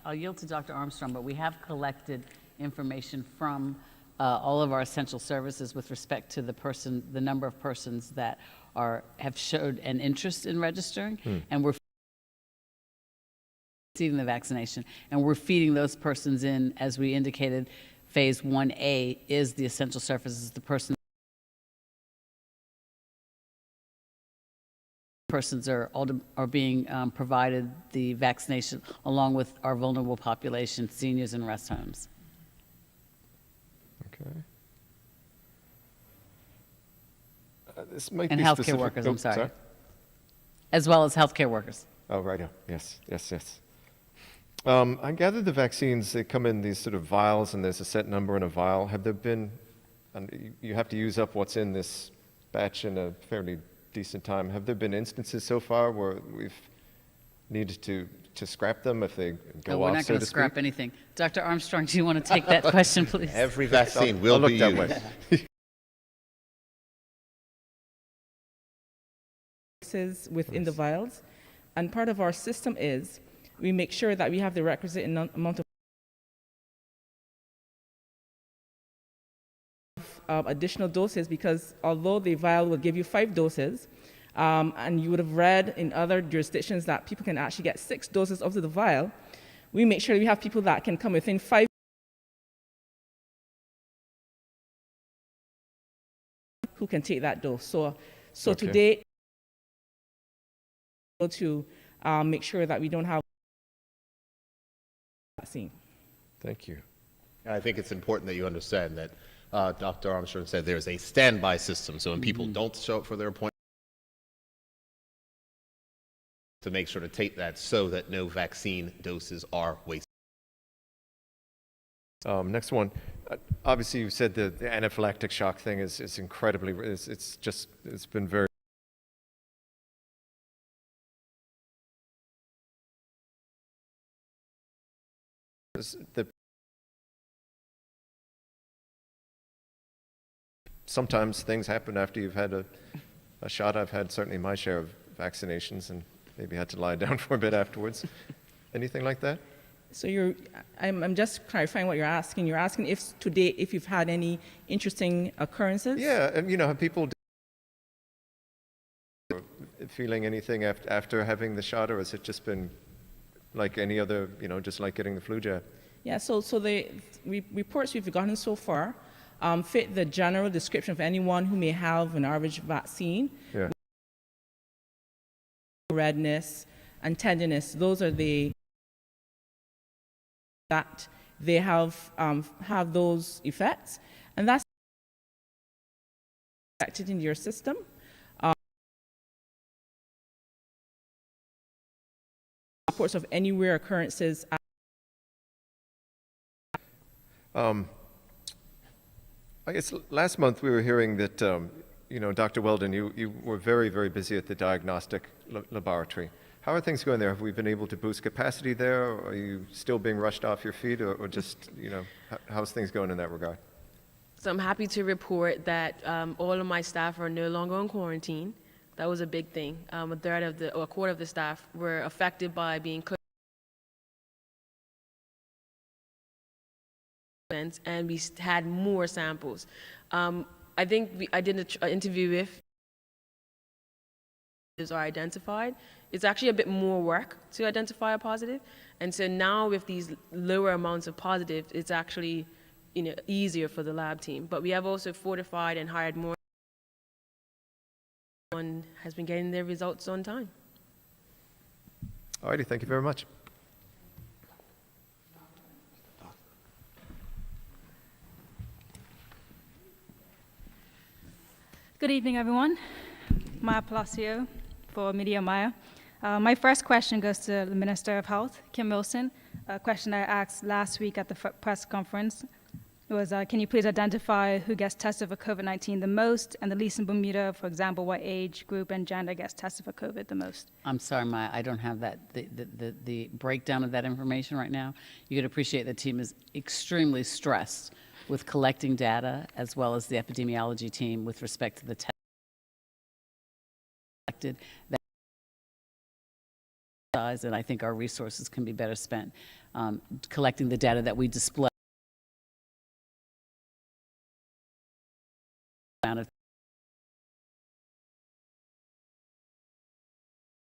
I'll yield to Dr. Armstrong, but we have collected information from all of our essential services with respect to the number of persons that have showed an interest in registering, and we're receiving the vaccination, and we're feeding those persons in, as we indicated. Phase 1A is the essential services. The persons are being provided the vaccination along with our vulnerable population, seniors and rest homes. Okay. This might And be healthcare specific. workers, Oh, I'm sorry. As well as healthcare workers. Oh, right. Yeah. Yes. Yes. Yes. I gather the vaccines, they come in these sort of vials, and there's a set number in a vial. Have there been, and you have to use up what's in this batch in a fairly decent time. Have there been instances so far where we've needed to scrap them if they go We're off, not so going to to scrap speak? anything. Dr. Armstrong, do you want to take that question, please? Every vaccine I'll will look be that used. way. Within the vials, and part of our system is we make sure that we have the requisite amount of additional doses, because although the vial will give you 5 doses, and you would have read in other jurisdictions that people can actually get 6 doses of the vial, we make sure we have people that can come within 5 who can take that dose. So Okay. today, to make sure that we don't have vaccine. Thank you. And I think it's important that you understand that Dr. Armstrong said there's a standby system. So when people don't show up for their appointment, to make sure to take that so that no vaccine doses are wasted. Next one. Obviously, you said the anaphylactic shock thing is incredibly, it's been very. Sometimes things happen after you've had a shot. I've had certainly my share of vaccinations and maybe had to lie down for a bit afterwards. Anything like that? So I'm just clarifying what you're asking. You're asking if today, if you've had any interesting occurrences? Yeah, and have people feeling anything after having the shot, or has it just been like any other, just like getting the flu jab? Yeah, so the reports we've gotten so far fit the general description of anyone who may have an average vaccine. Yeah. Redness and tenderness, those are that they have those effects, and that's affected in your system. Reports of any rare occurrences. I guess last month we were hearing that, Dr. Weldon, you were very, very busy at the diagnostic laboratory. How are things going there? Have we been able to boost capacity there? Or are you still being rushed off your feet, or just, how's things going in that regard? So I'm happy to report that all of my staff are no longer on quarantine. That was a big thing. A quarter of the staff were affected by being and we had more samples. I think I did an interview with are identified. It's actually a bit more work to identify a positive, and so now with these lower amounts of positive, it's actually easier for the lab team. But we have also fortified and hired more. One has been getting their results on time. All righty, thank you very much. Good evening, everyone. Maya Palacio for Media Maya. My first question goes to the Minister of Health, Kim Wilson. A question I asked last week at the press conference was, can you please identify who gets tested for COVID-19 the most and the least in Bermuda? For example, what age group and gender gets tested for COVID the most? I'm sorry, Maya, I don't have the breakdown of that information right now. You could appreciate the team is extremely stressed with collecting data, as well as the epidemiology team with respect to the test collected. And I think our resources can be better spent collecting the data that we display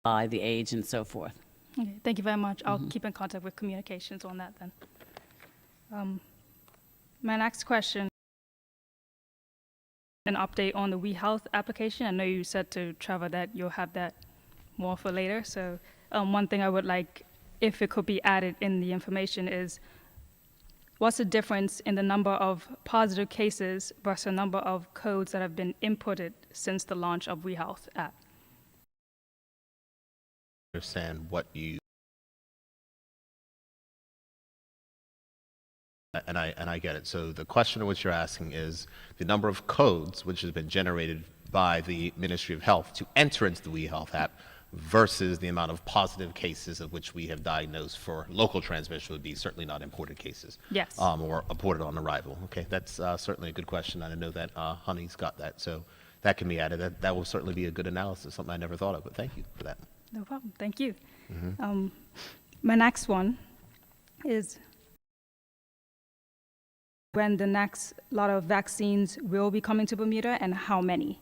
by the age and so forth. Okay, thank you very much. I'll keep in contact with communications on that then. My next question, an update on the WeHealth application. I know you said to Trevor that you'll have that more for later. So one thing I would like, if it could be added in the information, is what's the difference in the number of positive cases versus the number of codes that have been inputted since the launch of WeHealth app? Understand what you and I get it. So the question of what you're asking is the number of codes which has been generated by the Ministry of Health to enter into the WeHealth app versus the amount of positive cases of which we have diagnosed for local transmission would be certainly not imported cases. Yes. Or imported on arrival. Okay, that's certainly a good question. And I know that Honey's got that. So that can be added. That will certainly be a good analysis, something I never thought of, but thank you for that. No problem. Thank you. My next one is when the next lot of vaccines will be coming to Bermuda and how many?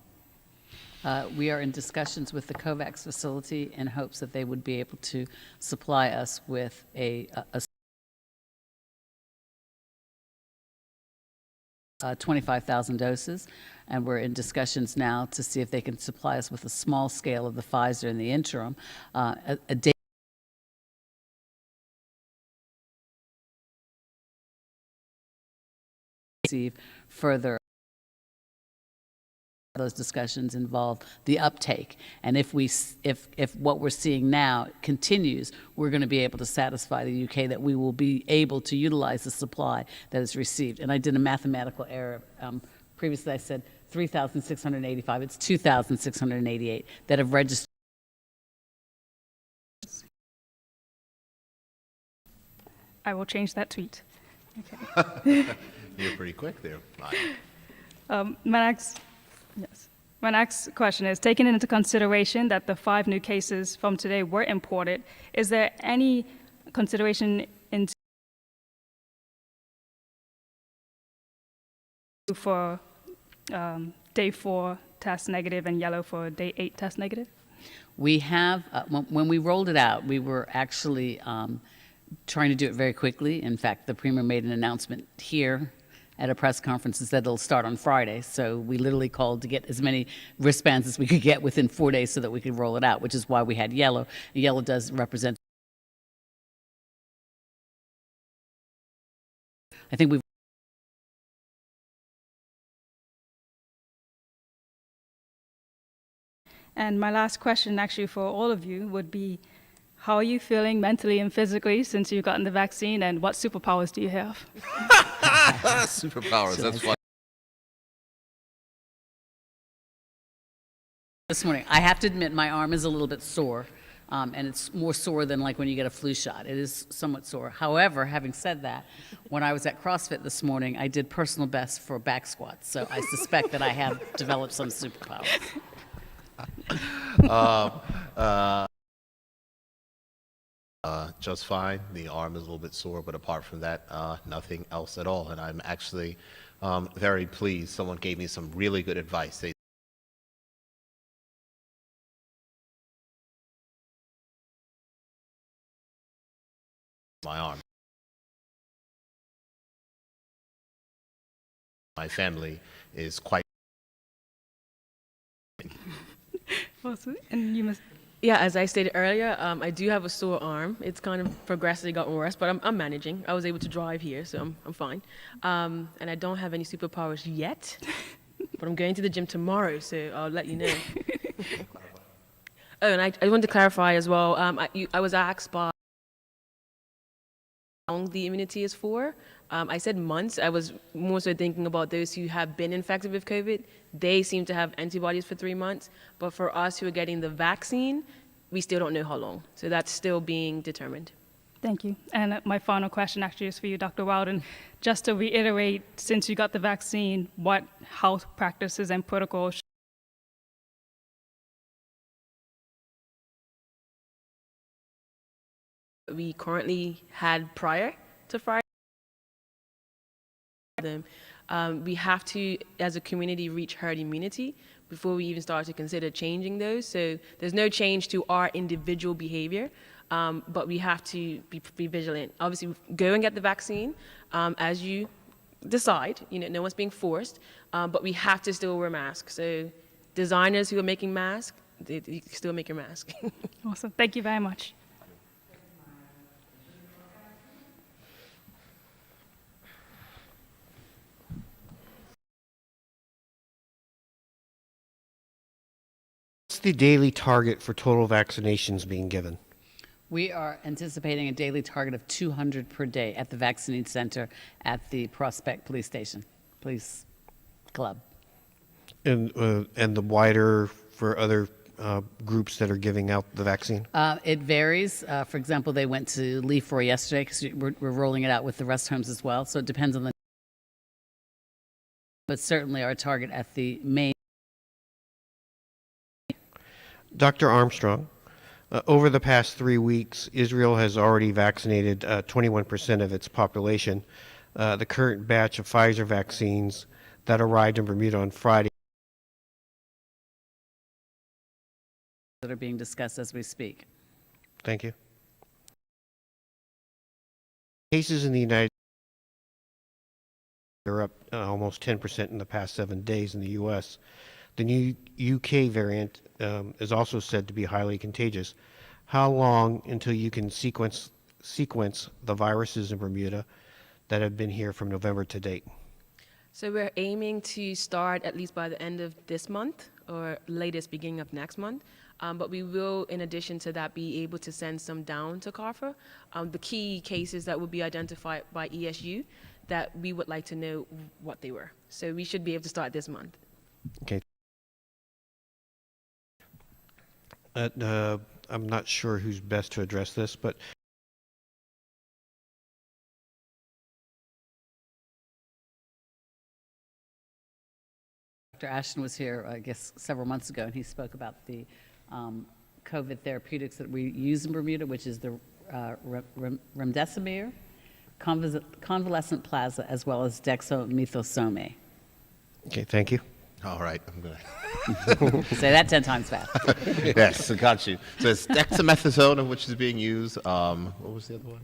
We are in discussions with the COVAX facility in hopes that they would be able to supply us with a 25,000 doses, and we're in discussions now to see if they can supply us with a small scale of the Pfizer in the interim, a day receive further. Those discussions involve the uptake, and if what we're seeing now continues, we're going to be able to satisfy the UK that we will be able to utilize the supply that is received. And I did a mathematical error. Previously I said 3,685. It's 2,688 that have registered. I will change that tweet. Okay. You're pretty quick there. My next question is, taking into consideration that the 5 new cases from today were imported, is there any consideration into for day 4 test negative and yellow for day 8 test negative? We have, when we rolled it out, we were actually trying to do it very quickly. In fact, the Premier made an announcement here at a press conference and said it'll start on Friday. So we literally called to get as many wristbands as we could get within 4 days so that we could roll it out, which is why we had yellow. Yellow does represent, I think we've And my last question actually for all of you would be, how are you feeling mentally and physically since you've gotten the vaccine, and what superpowers do you have? Superpowers, that's fun. this morning, I have to admit my arm is a little bit sore, and it's more sore than like when you get a flu shot. It is somewhat sore. However, having said that, when I was at CrossFit this morning, I did personal best for back squats, so I suspect that I have developed some superpowers. Just fine. The arm is a little bit sore, but apart from that, nothing else at all. And I'm actually very pleased. Someone gave me some really good advice. My arm. My family is quite. And you must. Yeah, as I stated earlier, I do have a sore arm. It's kind of progressively gotten worse, but I'm managing. I was able to drive here, so I'm fine. And I don't have any superpowers yet, but I'm going to the gym tomorrow, so I'll let you know. Oh, and I wanted to clarify as well. I was asked by how long the immunity is for. I said months. I was more so thinking about those who have been infected with COVID. They seem to have antibodies for 3 months. But for us who are getting the vaccine, we still don't know how long. So that's still being determined. Thank you. And my final question actually is for you, Dr. Weldon. Just to reiterate, since you got the vaccine, what health practices and protocols we currently had prior to Friday. We have to, as a community, reach herd immunity, before we even start to consider changing those. So there's no change to our individual behavior, but we have to be vigilant. Obviously, go and get the vaccine as you decide. No one's being forced, but we have to still wear masks. So designers who are making masks, you can still make your mask. Awesome. Thank you very much. What's the daily target for total vaccinations being given? We are anticipating a daily target of 200 per day at the vaccine center at the Prospect Police Club. And the wider for other groups that are giving out the vaccine? It varies. For example, they went to Leafroy yesterday because we're rolling it out with the rest homes as well. So it depends on the. But certainly our target at the main. Dr. Armstrong, over the past 3 weeks, Israel has already vaccinated 21% of its population. The current batch of Pfizer vaccines that arrived in Bermuda on Friday That are being discussed as we speak. Thank you. Cases in the United States are up almost 10% in the past 7 days in the U.S. The new UK variant is also said to be highly contagious. How long until you can sequence the viruses in Bermuda that have been here from November to date? So we're aiming to start at least by the end of this month or latest beginning of next month. But we will, in addition to that, be able to send some down to CARFA. The key cases that will be identified by ESU that we would like to know what they were. So we should be able to start this month. Okay. I'm not sure who's best to address this, but Dr. Ashton was here, I guess, several months ago, and he spoke about the COVID therapeutics that we use in Bermuda, which is the remdesivir, convalescent plasma, as well as dexamethasone. okay, thank you. All right, I'm going to. Say that 10 times fast. Yes, I got you. So it's dexamethasone, which is being used. What was the other one?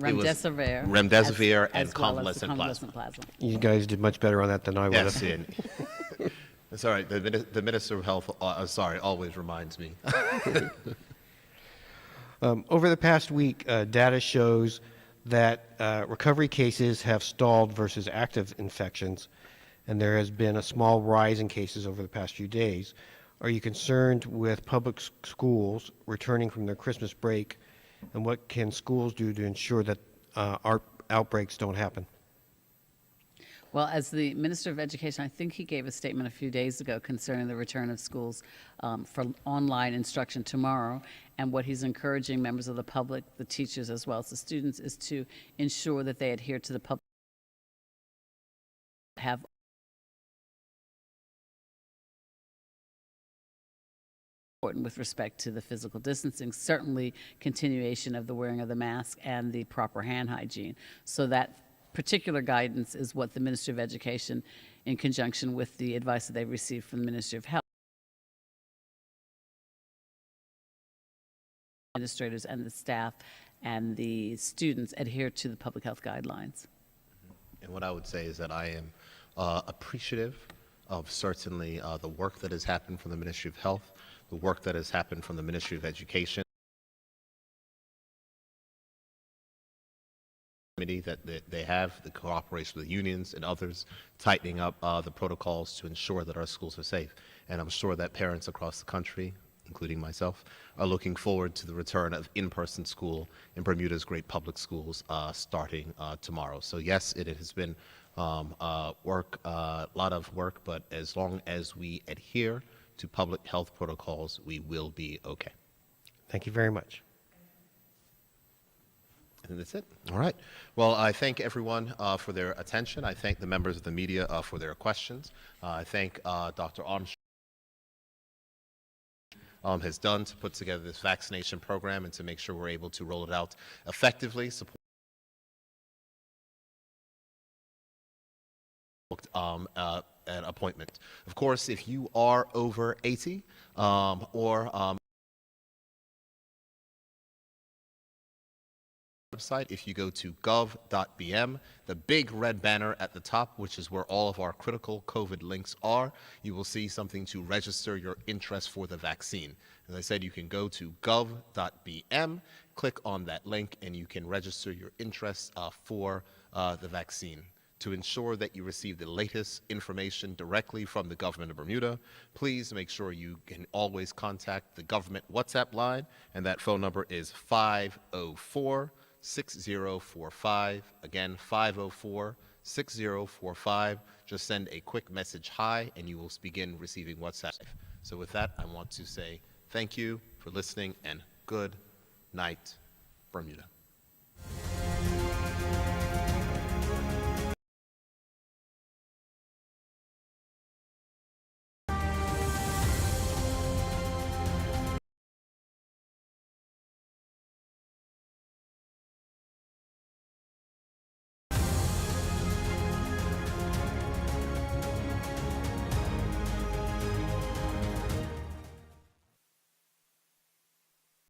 Remdesivir. Remdesivir as and well as the convalescent plasma. You guys did much better on that than I would Yes, have. it's all right. The Minister of Health, always reminds me. Over the past week, data shows that recovery cases have stalled versus active infections, and there has been a small rise in cases over the past few days. Are you concerned with public schools returning from their Christmas break, and what can schools do to ensure that outbreaks don't happen? Well, as the Minister of Education, I think he gave a statement a few days ago concerning the return of schools for online instruction tomorrow. And what he's encouraging members of the public, the teachers as well as the students, is to ensure that they adhere to the public have important with respect to the physical distancing, certainly continuation of the wearing of the mask and the proper hand hygiene. So that particular guidance is what the Ministry of Education, in conjunction with the advice that they've received from the Ministry of Health, administrators and the staff and the students adhere to the public health guidelines. And what I would say is that I am appreciative of certainly the work that has happened from the Ministry of Health, the work that has happened from the Ministry of Education, that they have, the cooperation with unions and others, tightening up the protocols to ensure that our schools are safe. And I'm sure that parents across the country, including myself, are looking forward to the return of in-person school in Bermuda's great public schools starting tomorrow. So yes, it has been a lot of work, but as long as we adhere to public health protocols, we will be okay. Thank you very much. And that's it. All right. Well, I thank everyone for their attention. I thank the members of the media for their questions. I thank Dr. Armstrong has done to put together this vaccination program and to make sure we're able to roll it out effectively. an appointment. Of course, if you are over 80 or website, if you go to gov.bm, the big red banner at the top, which is where all of our critical COVID links are, you will see something to register your interest for the vaccine. As I said, you can go to gov.bm, click on that link, and you can register your interest for the vaccine. To ensure that you receive the latest information directly from the government of Bermuda, please make sure you can always contact the government WhatsApp line, and that phone number is 504-6045. Again, 504-6045. Just send a quick message hi, and you will begin receiving WhatsApp. So with that, I want to say thank you for listening, and good night, Bermuda.